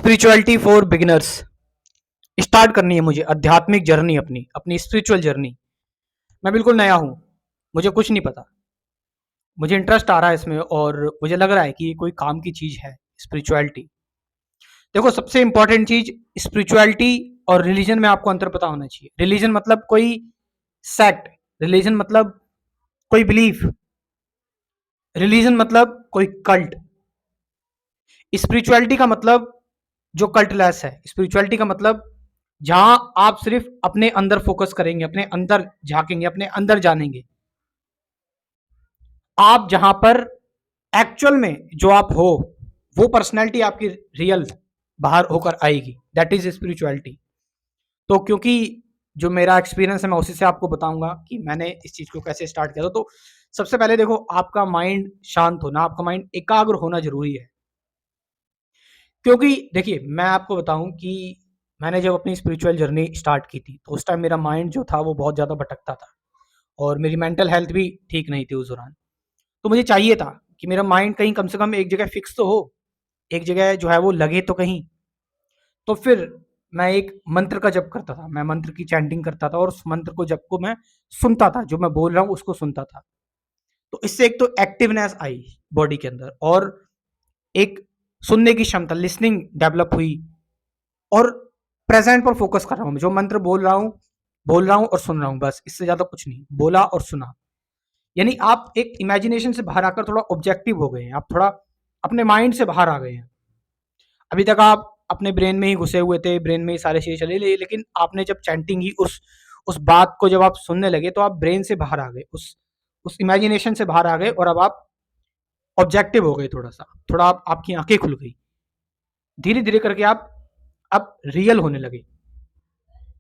Spirituality for beginners start करनी है मुझे। आध्यात्मिक जर्नी, अपनी अपनी स्पिरिचुअल जर्नी। मैं बिल्कुल नया हूं, मुझे कुछ नहीं पता। मुझे इंटरेस्ट आ रहा है इसमें और मुझे लग रहा है कि ये कोई काम की चीज है स्पिरिचुअलिटी। देखो, सबसे इंपॉर्टेंट चीज स्पिरिचुअलिटी और रिलीजन में आपको अंतर पता होना चाहिए। रिलीजन मतलब कोई सेक्ट, रिलीजन मतलब कोई बिलीफ, रिलीजन मतलब कोई कल्ट। स्पिरिचुअलिटी का मतलब जो कल्टलेस है। स्पिरिचुअलिटी का मतलब जहां आप सिर्फ अपने अंदर फोकस करेंगे, अपने अंदर झांकेंगे, अपने अंदर जानेंगे। आप जहां पर एक्चुअल में जो आप हो, वो पर्सनैलिटी आपकी रियल बाहर होकर आएगी। That is spirituality. तो क्योंकि जो मेरा एक्सपीरियंस है मैं उसी से आपको बताऊंगा कि मैंने इस चीज को कैसे स्टार्ट किया था। तो सबसे पहले देखो, आपका माइंड शांत होना, आपका माइंड एकाग्र होना जरूरी है। क्योंकि देखिए, मैं आपको बताऊं कि मैंने जब अपनी स्पिरिचुअल जर्नी स्टार्ट की थी तो उस टाइम मेरा माइंड जो था वो बहुत ज़्यादा भटकता था और मेरी मेंटल हेल्थ भी ठीक नहीं थी उस दौरान। तो मुझे चाहिए था कि मेरा माइंड कहीं कम से कम एक जगह फिक्स तो हो, एक जगह जो है वो लगे तो कहीं। तो फिर मैं एक मंत्र का जप करता था, मैं मंत्र की चैंटिंग करता था और उस मंत्र को जप को मैं सुनता था, जो मैं बोल रहा हूँ उसको सुनता था। तो इससे एक तो एक्टिवनेस आई बॉडी के अंदर और एक सुनने की क्षमता, लिसनिंग डेवलप हुई और प्रेजेंट पर फोकस कर रहा हूँ। जो मंत्र बोल रहा हूँ और सुन रहा हूँ, बस इससे ज्यादा कुछ नहीं। बोला और सुना, यानी आप एक इमेजिनेशन से बाहर आकर थोड़ा ऑब्जेक्टिव हो गए हैं। आप थोड़ा अपने माइंड से बाहर आ गए हैं। अभी तक आप अपने ब्रेन में ही घुसे हुए थे, ब्रेन में ही सारे चीजें चले, लेकिन आपने जब चैंटिंग की, उस बात को जब आप सुनने लगे तो आप ब्रेन से बाहर आ गए, उस इमेजिनेशन से बाहर आ गए और अब आप ऑब्जेक्टिव हो गए। थोड़ा सा, थोड़ा आपकी आंखें खुल गई। धीरे धीरे करके आप अब रियल होने लगे,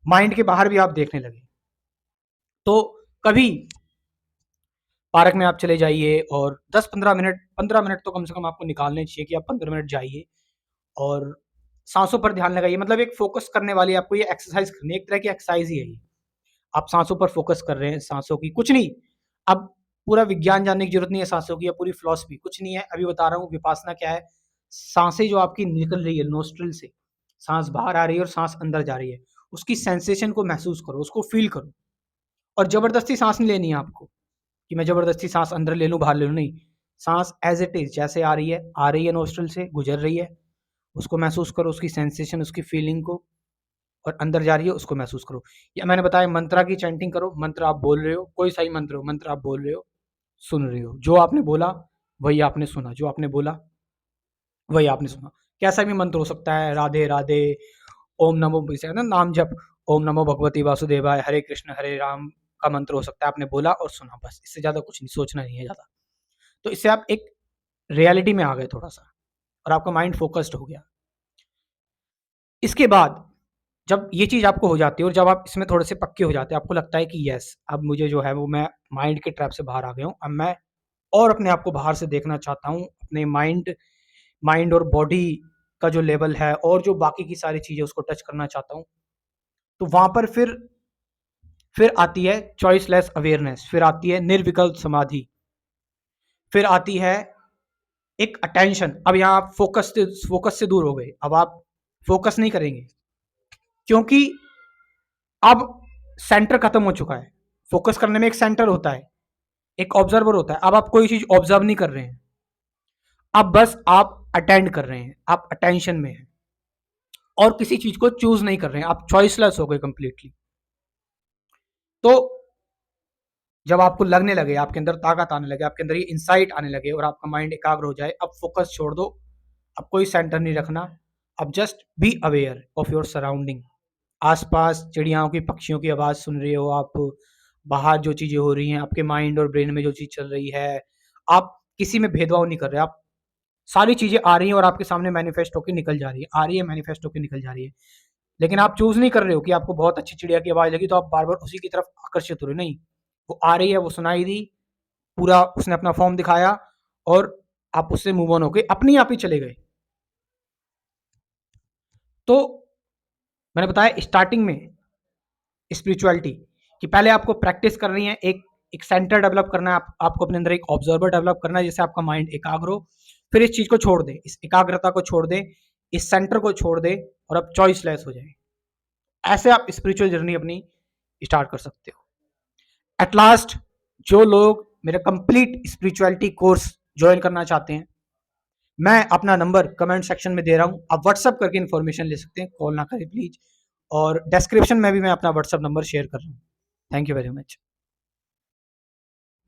माइंड के बाहर भी आप देखने लगे। तो कभी पार्क में आप चले जाइए और 10-15 मिनट, 15 मिनट तो कम से कम आपको निकालने चाहिए कि आप 15 मिनट जाइए और सांसों पर ध्यान लगाइए। मतलब एक फोकस करने वाली आपको ये एक्सरसाइज करनी है, एक तरह की एक्सरसाइज ही है ये। आप सांसों पर फोकस कर रहे हैं, सांसों की कुछ नहीं। अब पूरा विज्ञान जानने की जरूरत नहीं है सांसों की, या पूरी फिलॉसफी कुछ नहीं है। अभी बता रहा हूँ विपासना क्या है। सांसें जो आपकी निकल रही है नोस्ट्रिल से, सांस बाहर आ रही है और सांस अंदर जा रही है, उसकी सेंसेशन को महसूस करो, उसको फील करो। और जबरदस्ती सांस नहीं लेनी है आपको कि मैं जबरदस्ती सांस अंदर ले लूं बाहर ले लूं, नहीं। सांस एज इट इज, जैसे आ रही है नोस्ट्रल से, गुजर रही है, उसको महसूस करो, उसकी सेंसेशन, उसकी फीलिंग को। और अंदर जा रही है उसको महसूस करो। या मैंने बताया मंत्रा की चैंटिंग करो। मंत्र आप बोल रहे हो, कोई सा ही मंत्र हो, मंत्र आप बोल रहे हो, सुन रहे हो। जो आपने बोला वही आपने सुना, जो आपने बोला वही आपने सुना। कैसा भी मंत्र हो सकता है, राधे राधे, ओम नमो, जैसे ना नाम जप, ओम नमो भगवती वासुदेवाय, हरे कृष्ण हरे राम का मंत्र हो सकता है। आपने बोला और सुना, बस इससे ज्यादा कुछ नहीं, सोचना नहीं है ज्यादा। तो इससे आप एक रियलिटी में आ गए थोड़ा सा और आपका माइंड फोकस्ड हो गया। इसके बाद जब ये चीज आपको हो जाती है और जब आप इसमें थोड़े से पक्के हो जाते हैं, आपको लगता है कि यस, अब मुझे जो है वो मैं माइंड के ट्रैप से बाहर आ गया हूँ। अब मैं और अपने आप को बाहर से देखना चाहता हूँ, अपने माइंड माइंड और बॉडी का जो लेवल है और जो बाकी की सारी चीजें उसको टच करना चाहता हूँ। तो वहां पर फिर आती है चॉइसलेस अवेयरनेस, फिर आती है निर्विकल्प समाधि, फिर आती है एक अटेंशन। अब यहाँ आप फोकस से दूर हो गए, अब आप फोकस नहीं करेंगे क्योंकि अब सेंटर खत्म हो चुका है। फोकस करने में एक सेंटर होता है, एक ऑब्जर्वर होता है। अब आप कोई चीज ऑब्जर्व नहीं कर रहे हैं, अब बस आप अटेंड कर रहे हैं, आप अटेंशन में हैं और किसी चीज को चूज नहीं कर रहे हैं, आप चॉइसलेस हो गए कंप्लीटली। तो जब आपको लगने लगे, आपके अंदर ताकत आने लगे, आपके अंदर ये इंसाइट आने लगे और आपका माइंड एकाग्र हो जाए, अब फोकस छोड़ दो, अब कोई सेंटर नहीं रखना। अब just be aware of your surrounding. आसपास चिड़ियाओं की, पक्षियों की आवाज सुन रहे हो आप, बाहर जो चीजें हो रही हैं, आपके माइंड और ब्रेन में जो चीज चल रही है, आप किसी में भेदभाव नहीं कर रहे। आप सारी चीजें आ रही हैं और आपके सामने मैनिफेस्ट होकर निकल जा रही है, आ रही है मैनिफेस्ट होकर निकल जा रही है। लेकिन आप चूज नहीं कर रहे हो कि आपको बहुत अच्छी चिड़िया की आवाज लगी तो आप बार बार उसी की तरफ आकर्षित हो रहे हो, नहीं। वो आ रही है, वो सुनाई दी, पूरा उसने अपना फॉर्म दिखाया और आप उससे मूव ऑन होके अपने आप ही चले गए। तो मैंने बताया स्टार्टिंग में स्पिरिचुअलिटी कि पहले आपको प्रैक्टिस करनी है, एक सेंटर डेवलप करना है, आपको अपने अंदर एक ऑब्जर्वर डेवलप करना है जिससे आपका माइंड एकाग्र हो। फिर इस चीज को छोड़ दें, इस एकाग्रता को छोड़ दें इस सेंटर को छोड़ दे और अब चॉइसलेस हो जाए। ऐसे आप स्पिरिचुअल जर्नी अपनी स्टार्ट कर सकते हो। एट लास्ट, जो लोग मेरा कंप्लीट स्पिरिचुअलिटी कोर्स ज्वाइन करना चाहते हैं, मैं अपना नंबर कमेंट सेक्शन में दे रहा हूं, आप व्हाट्सअप करके इन्फॉर्मेशन ले सकते हैं, कॉल ना करें प्लीज। और डिस्क्रिप्शन में भी मैं अपना व्हाट्सअप नंबर शेयर कर रहा हूँ। Thank you very much.